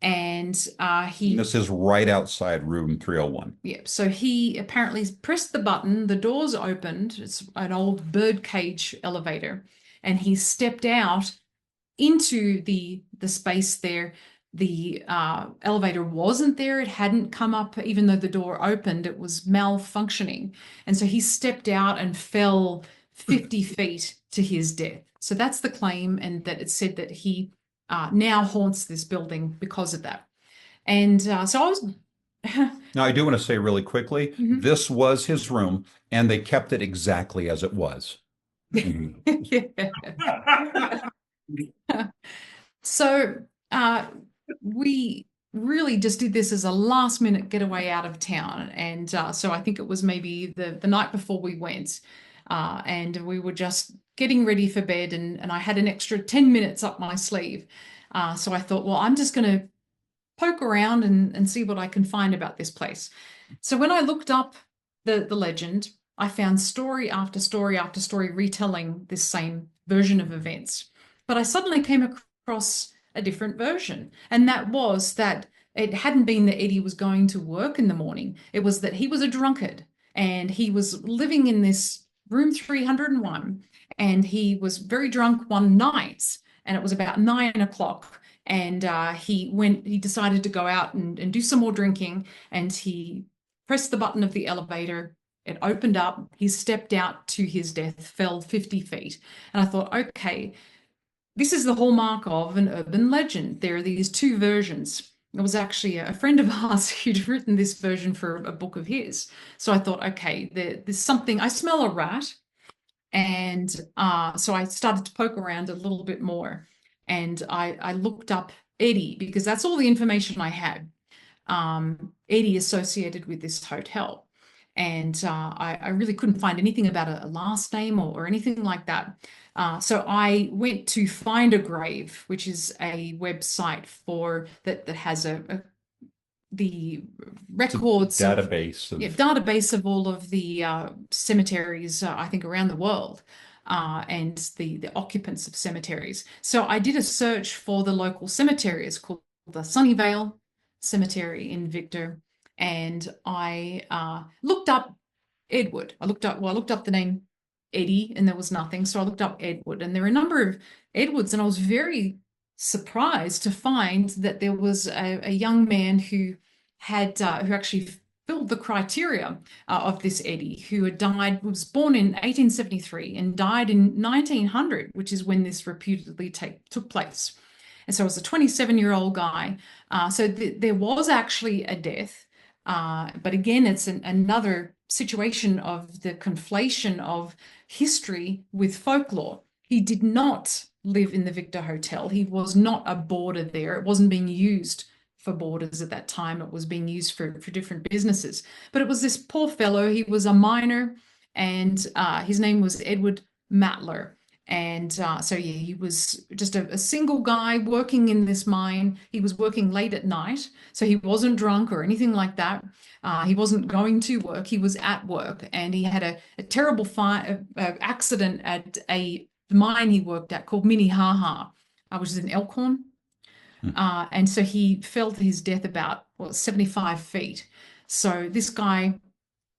and this is right outside room 301. yeah, so he apparently pressed the button, the doors opened. It's an old birdcage elevator, and he stepped out into the space there. The elevator wasn't there. It hadn't come up, even though the door opened, it was malfunctioning. And so he stepped out and fell 50 feet to his death. So that's the claim, and that it's said that he now haunts this building because of that. And so I was. Now, I do want to say really quickly, Mhm. this was his room, and they kept it exactly as it was. Mhm. So we really just did this as a last minute getaway out of town. And so I think it was maybe the night before we went. And we were just getting ready for bed, and I had an extra 10 minutes up my sleeve. So I thought, well, I'm just going to poke around and see what I can find about this place. So when I looked up the legend, I found story after story after story retelling this same version of events. But I suddenly came across a different version, and that was that it hadn't been that Eddie was going to work in the morning. It was that he was a drunkard and he was living in this room 301, and he was very drunk one night, and it was about 9 o'clock, and he decided to go out and do some more drinking, and he pressed the button of the elevator. It opened up. He stepped out to his death, fell 50 feet. And I thought, okay, this is the hallmark of an urban legend. There are these two versions. It was actually a friend of ours who'd written this version for a book of his. So I thought, okay, there's something. I smell a rat. And so I started to poke around a little bit more. And I looked up Eddie because that's all the information I had. Eddie associated with this hotel. And I really couldn't find anything about a last name or anything like that. So I went to Find a Grave, which is a website for that has the records Database of database of all of the cemeteries, I think, around the world, and the occupants of cemeteries. So I did a search for the local cemetery. It's called the Sunnyvale Cemetery in Victor, and I looked up Edward. I looked up the name Eddie, and there was nothing. So I looked up Edward, and there are a number of Edwards, and I was very surprised to find that there was a young man who who actually filled the criteria of this Eddie, who had died, was born in 1873 and died in 1900, which is when this reputedly took place. And so it was a 27-year-old guy. So there was actually a death. But again, it's another situation of the conflation of history with folklore. He did not live in the Victor Hotel. He was not a boarder there. It wasn't being used for boarders at that time. It was being used for different businesses. But it was this poor fellow. He was a miner, and his name was Edward Matler. And so, yeah, he was just a single guy working in this mine. He was working late at night, so he wasn't drunk or anything like that. He wasn't going to work. He was at work, and he had a terrible accident at the mine he worked at called Minnehaha, which is in Elkhorn. And so he fell to his death about 75 feet. So this guy,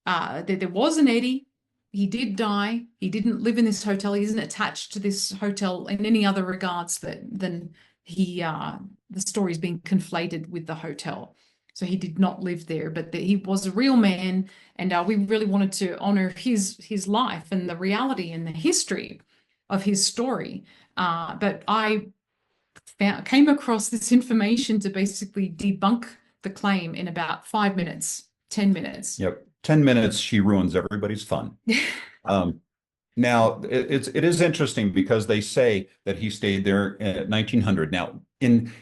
there was an Eddie. He did die. He didn't live in this hotel. He isn't attached to this hotel in any other regards than the story is being conflated with the hotel. So he did not live there, but he was a real man, and we really wanted to honor his life and the reality and the history of his story. But I came across this information to basically debunk the claim in about 5 minutes, 10 minutes. Yep. 10 minutes, she ruins everybody's fun. Um, Now, it is interesting because they say that he stayed there at 1900. Now, in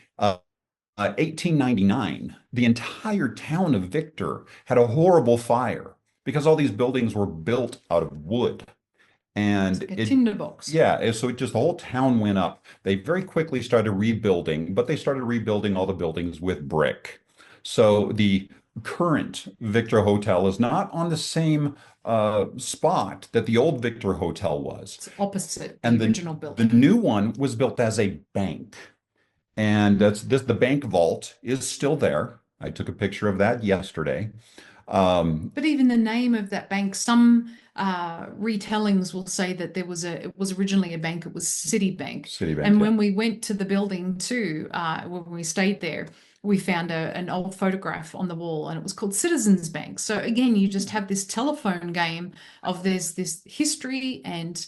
1899, the entire town of Victor had a horrible fire because all these buildings were built out of wood. It's And like a it, tinderbox. yeah, so it just the whole town went up. They very quickly started rebuilding, but they started rebuilding all the buildings with brick. So the current Victor Hotel is not on the same spot that the old Victor Hotel was. It's opposite the And original the building. new one was built as a bank. And the bank vault is still there. I took a picture of that yesterday. Um, But even the name of that bank, some retellings will say that it was originally a bank, it was Citibank. Citibank, And yeah. when we went to the building too, when we stayed there, we found an old photograph on the wall and it was called Citizens Bank. So again, you just have this telephone game of there's this history and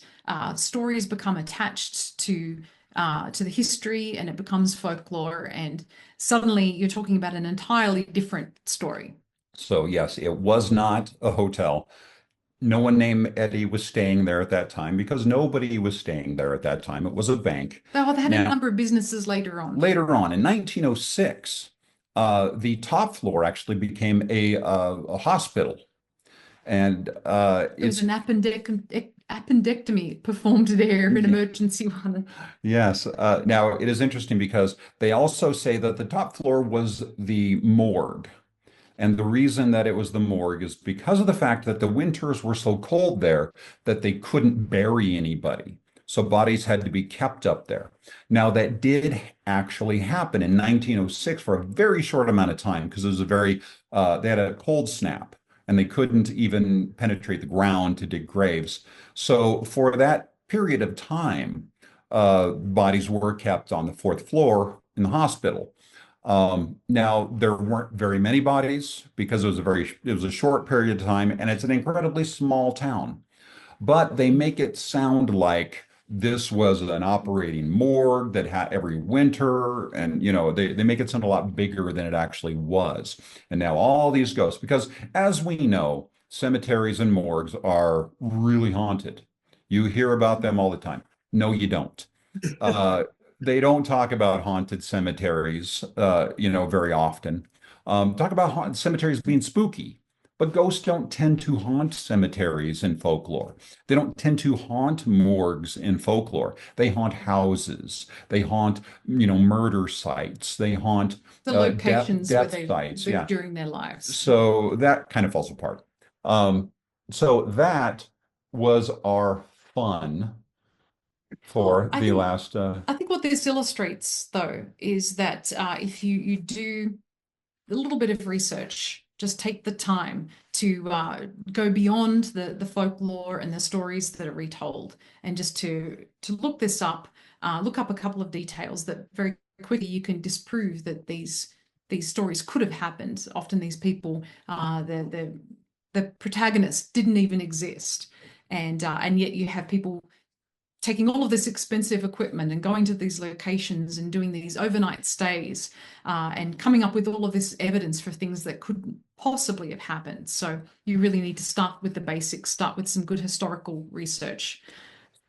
stories become attached to the history and it becomes folklore. And suddenly you're talking about an entirely different story. So yes, it was not a hotel. No one named Eddie was staying there at that time because nobody was staying there at that time. It was a bank. Oh, they had a Now, number of businesses later on. later on in 1906, the top floor actually became a hospital. And There was it's an appendectomy performed there, an emergency one. yes. Now it is interesting because they also say that the top floor was the morgue. And the reason that it was the morgue is because of the fact that the winters were so cold there that they couldn't bury anybody. So bodies had to be kept up there. Now, that did actually happen in 1906 for a very short amount of time because it was they had a cold snap and they couldn't even penetrate the ground to dig graves. So for that period of time, bodies were kept on the fourth floor in the hospital. Now there weren't very many bodies because it was a short period of time and it's an incredibly small town. But they make it sound like this was an operating morgue that had every winter and they make it sound a lot bigger than it actually was. And now all these ghosts, because as we know, cemeteries and morgues are really haunted. You hear about them all the time. No, you don't. Uh, they don't talk about haunted cemeteries, very often. Talk about haunted cemeteries being spooky, but ghosts don't tend to haunt cemeteries in folklore. They don't tend to haunt morgues in folklore. They haunt houses. They haunt, murder sites. They haunt The locations where death they sites. lived Yeah. during their lives. So that kind of falls apart. So that was our fun Well, for the last. I think what this illustrates though is that if you do a little bit of research, just take the time to go beyond the folklore and the stories that are retold, and just to look this up, look up a couple of details that very quickly you can disprove that these stories could have happened. Often these people, the protagonists didn't even exist, and yet you have people taking all of this expensive equipment and going to these locations and doing these overnight stays and coming up with all of this evidence for things that couldn't possibly have happened. So you really need to start with the basics, start with some good historical research.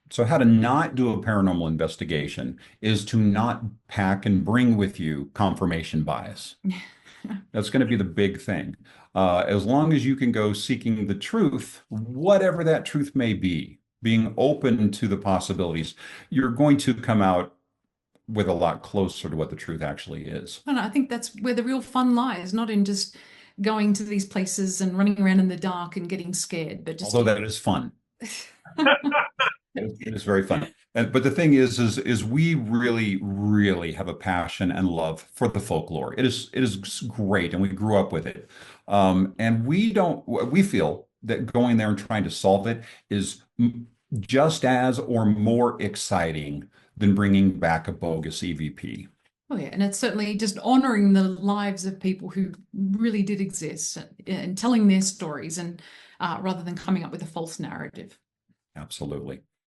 So how to not do a paranormal investigation is to not pack and bring with you confirmation bias. That's going to be the big thing. As long as you can go seeking the truth, whatever that truth may be, being open to the possibilities, you're going to come out with a lot closer to what the truth actually is. And I think that's where the real fun lies, not in just going to these places and running around in the dark and getting scared, but just Although that is fun. It is very fun. But the thing is we really, really have a passion and love for the folklore. It is great, and we grew up with it. And we feel that going there and trying to solve it is just as or more exciting than bringing back a bogus EVP. Oh yeah, and it's certainly just honoring the lives of people who really did exist and telling their stories, and rather than coming up with a false narrative. Absolutely.